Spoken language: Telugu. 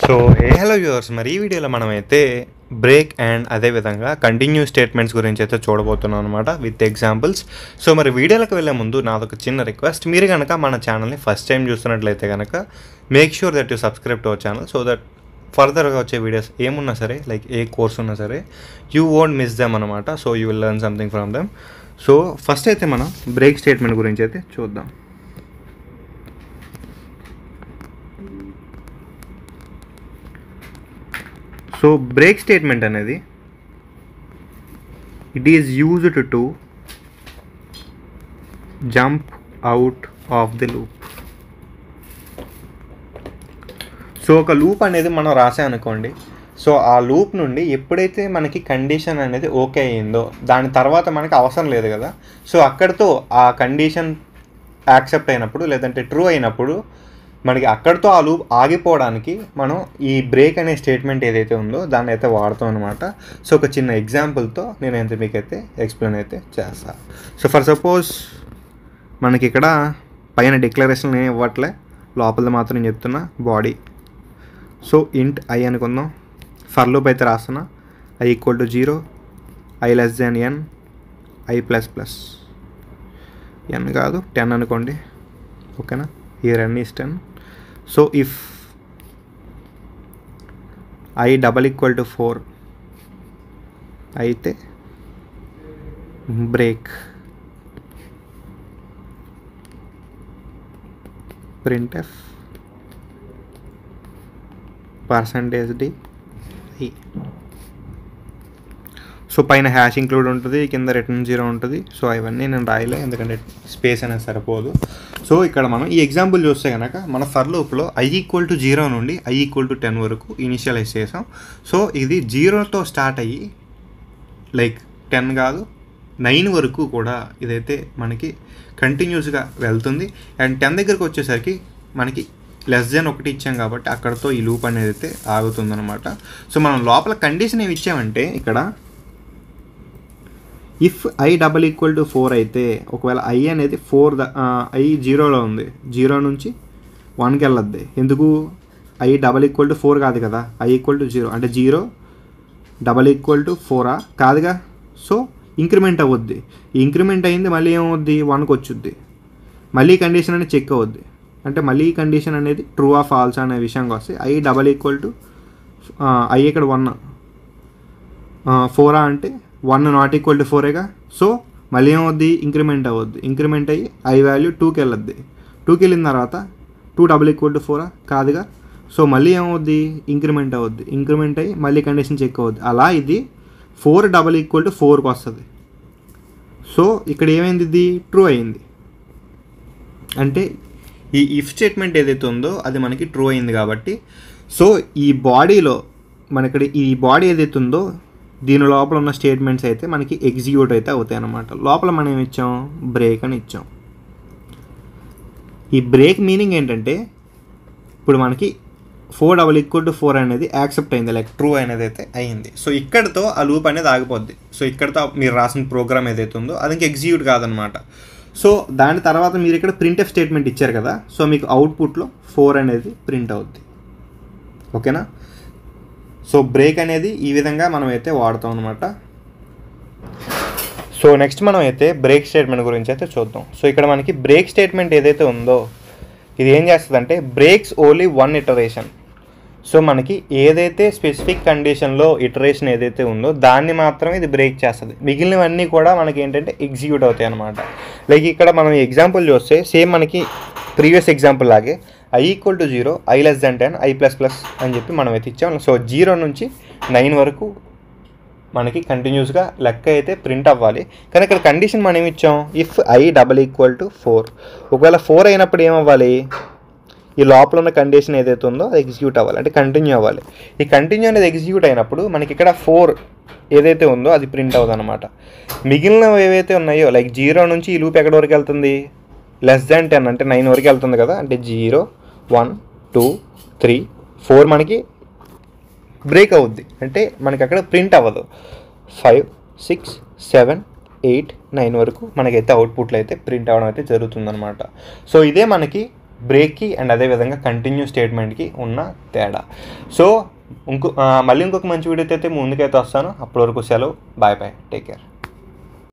సో హలో వ్యూవర్స్, మరి ఈ వీడియోలో మనమైతే బ్రేక్ అండ్ అదేవిధంగా కంటిన్యూ స్టేట్మెంట్స్ గురించి అయితే చూడబోతున్నాం అనమాట విత్ ఎగ్జాంపుల్స్. సో మరి వీడియోలకు వెళ్ళే ముందు నాదొక చిన్న రిక్వెస్ట్, మీరు కనుక మన ఛానల్ని ఫస్ట్ టైం చూస్తున్నట్లయితే కనుక make sure that you subscribe to our channel so that ఫర్దర్గా వచ్చే వీడియోస్ ఏమున్నా సరే, లైక్ ఏ కోర్స్ ఉన్నా సరే, యూ వోంట్ మిస్ దెమ్ అనమాట. So you will learn something from them. So first అయితే మనం బ్రేక్ స్టేట్మెంట్ గురించి అయితే చూద్దాం. సో బ్రేక్ స్టేట్మెంట్ అనేది it is used to jump out of the loop. So ఒక లూప్ అనేది మనం రాసామనుకోండి, సో ఆ లూప్ నుండి ఎప్పుడైతే మనకి కండిషన్ అనేది ఓకే అయ్యిందో దాని తర్వాత మనకి అవసరం లేదు కదా, సో అక్కడితో ఆ కండిషన్ యాక్సెప్ట్ అయినప్పుడు లేదంటే ట్రూ అయినప్పుడు మనకి అక్కడితో ఆ లూప్ ఆగిపోవడానికి మనం ఈ బ్రేక్ అనే స్టేట్మెంట్ ఏదైతే ఉందో దాన్ని అయితే వాడతాం అనమాట. సో ఒక చిన్న ఎగ్జాంపుల్తో నేనైతే మీకైతే ఎక్స్ప్లెయిన్ అయితే చేస్తాను. సో ఫర్ సపోజ్ మనకి ఇక్కడ పైన డిక్లరేషన్ ఏమి ఇవ్వట్లే, లోపల మాత్రం చెప్తున్నా బాడీ. సో ఇంట్ ఐ అనుకుందాం, ఫర్ లూప్ అయితే రాస్తున్నా I equal to 0, I less than n, I plus plus n కాదు 10 అనుకోండి, ఓకేనా. here n is 10. so if I double equal to 4 అయితే break printf %d i. So పైన హ్యాష్ ఇంక్లూడ్ ఉంటుంది, కింద రిటర్న్ 0 ఉంటుంది. సో అవన్నీ నేను రాయలే ఎందుకంటే స్పేస్ అనేది సరిపోదు. సో ఇక్కడ మనం ఈ ఎగ్జాంపుల్ చూస్తే కనుక మన ఫర్ లూప్లో ఐ ఈక్వల్ టు 0 నుండి ఐ ఈక్వల్ టు 10 వరకు ఇనిషియలైజ్ చేసాం. సో ఇది 0తో స్టార్ట్ అయ్యి లైక్ 10 కాదు 9 వరకు కూడా ఇదైతే మనకి కంటిన్యూస్గా వెళ్తుంది. అండ్ 10 దగ్గరకు వచ్చేసరికి మనకి లెస్ దెన్ 1 ఇచ్చాం కాబట్టి అక్కడతో ఈ లూప్ అనేది అయితే ఆగుతుందన్నమాట. సో మనం లోపల కండిషన్ ఏమి ఇచ్చామంటే ఇక్కడ if I double equal to 4 అయితే ఒకవేళ ఐ అనేది 4 ఐ 0లో ఉంది, 0 నుంచి 1కి వెళ్ళద్ది. ఎందుకు ఐ డబల్ ఈక్వల్ టు 4 కాదు కదా, ఐ ఈక్వల్ టు 0 అంటే 0 డబల్ ఈక్వల్ టు 4 కాదుగా. సో ఇంక్రిమెంట్ అవ్వద్ది, ఇంక్రిమెంట్ అయింది మళ్ళీ ఏమవుద్ది 1కి వచ్చుద్ది, మళ్ళీ కండిషన్ అనేది చెక్ అవుద్ది. అంటే మళ్ళీ కండిషన్ అనేది ట్రూ ఆర్ ఫాల్స్ అనే విషయంగా వస్తే I double equal to I ఇక్కడ 1 4 అంటే 1 నాట్ ఈక్వల్ టు 4గా. సో మళ్ళీ ఏమవుద్ది ఇంక్రిమెంట్ అవ్వద్ది, ఇంక్రిమెంట్ అయ్యి ఐ వాల్యూ 2కి వెళ్ళద్ది. 2కి వెళ్ళిన తర్వాత 2 డబల్ ఈక్వల్ టు 4 కాదుగా. సో మళ్ళీ ఏమవుద్ది ఇంక్రిమెంట్ అవ్వద్ది, ఇంక్రిమెంట్ అయ్యి మళ్ళీ కండిషన్ చెక్ అవ్వద్ది. అలా ఇది 4 డబల్ ఈక్వల్ టు 4కి వస్తుంది. సో ఇక్కడ ఏమైంది, ఇది ట్రూ అయింది. అంటే ఈ ఇఫ్ స్టేట్మెంట్ ఏదైతే ఉందో అది మనకి ట్రూ అయింది కాబట్టి సో ఈ బాడీలో మనకి ఈ బాడీ ఏదైతే ఉందో దీని లోపల ఉన్న స్టేట్మెంట్స్ అయితే మనకి ఎగ్జిక్యూట్ అయితే అవుతాయి అన్నమాట. లోపల మనం ఏమి ఇచ్చాం, బ్రేక్ అని ఇచ్చాం. ఈ బ్రేక్ మీనింగ్ ఏంటంటే ఇప్పుడు మనకి 4 డబల్ ఈక్వల్ టు 4 అనేది యాక్సెప్ట్ అయింది, లైక్ ట్రూ అనేది అయితే అయింది. సో ఇక్కడితో ఆ లూప్ అనేది ఆగిపోద్ది. సో ఇక్కడితో మీరు రాసిన ప్రోగ్రామ్ ఏదైతే ఉందో అది ఇంకా ఎగ్జిక్యూట్ కాదనమాట. సో దాని తర్వాత మీరు ఇక్కడ ప్రింట్ఎఫ్ స్టేట్మెంట్ ఇచ్చారు కదా, సో మీకు అవుట్పుట్లో 4 అనేది ప్రింట్ అవుద్ది, ఓకేనా. సో బ్రేక్ అనేది ఈ విధంగా మనం అయితే వాడతాం అనమాట. సో నెక్స్ట్ మనం అయితే బ్రేక్ స్టేట్మెంట్ గురించి అయితే చూద్దాం. సో ఇక్కడ మనకి బ్రేక్ స్టేట్మెంట్ ఏదైతే ఉందో ఇది ఏం చేస్తుందంటే బ్రేక్స్ ఓన్లీ 1 ఇటరేషన్. సో మనకి ఏదైతే స్పెసిఫిక్ కండిషన్లో ఇటరేషన్ ఏదైతే ఉందో దాన్ని మాత్రమే ఇది బ్రేక్ చేస్తుంది, మిగిలినవన్నీ కూడా మనకి ఏంటంటే ఎగ్జిక్యూట్ అవుతాయి అనమాట. లైక్ ఇక్కడ మనం ఎగ్జాంపుల్ చూస్తే సేమ్ మనకి ప్రీవియస్ ఎగ్జాంపుల్ లాగే I equal to 0, I less than 10, I plus plus అని చెప్పి మనం అయితే ఇచ్చాం. సో 0 నుంచి 9 వరకు మనకి కంటిన్యూస్గా లెక్క అయితే ప్రింట్ అవ్వాలి. కానీ ఇక్కడ కండిషన్ మనం ఏమి ఇచ్చాం, if I double equal to 4. ఒకవేళ 4 అయినప్పుడు ఏమవ్వాలి, ఈ లోపల ఉన్న కండిషన్ ఏదైతే ఉందో అది ఎగ్జిక్యూట్ అవ్వాలి, అంటే కంటిన్యూ అవ్వాలి. ఈ కంటిన్యూ అనేది ఎగ్జిక్యూట్ అయినప్పుడు మనకి ఇక్కడ 4 ఏదైతే ఉందో అది ప్రింట్ అవ్వదు అనమాట. మిగిలినవి ఏవైతే ఉన్నాయో లైక్ 0 నుంచి ఈ లూప్ ఎక్కడి వరకు వెళ్తుంది, లెస్ దాన్ 10 అంటే 9 వరకు వెళ్తుంది కదా. అంటే 0, 1, 2, 3, 4 మనకి బ్రేక్ అవుద్ది, అంటే మనకి అక్కడ ప్రింట్ అవ్వదు. 5, 6, 7, 8, 9 వరకు మనకైతే అవుట్పుట్లో అయితే ప్రింట్ అవ్వడం అయితే జరుగుతుందన్నమాట. సో ఇదే మనకి బ్రేక్కి అండ్ అదేవిధంగా కంటిన్యూ స్టేట్మెంట్కి ఉన్న తేడా. సో మళ్ళీ ఇంకొక మంచి వీడియోతో అయితే ముందుకైతే వస్తాను. అప్పటి వరకు సెలవు. Bye bye, take care.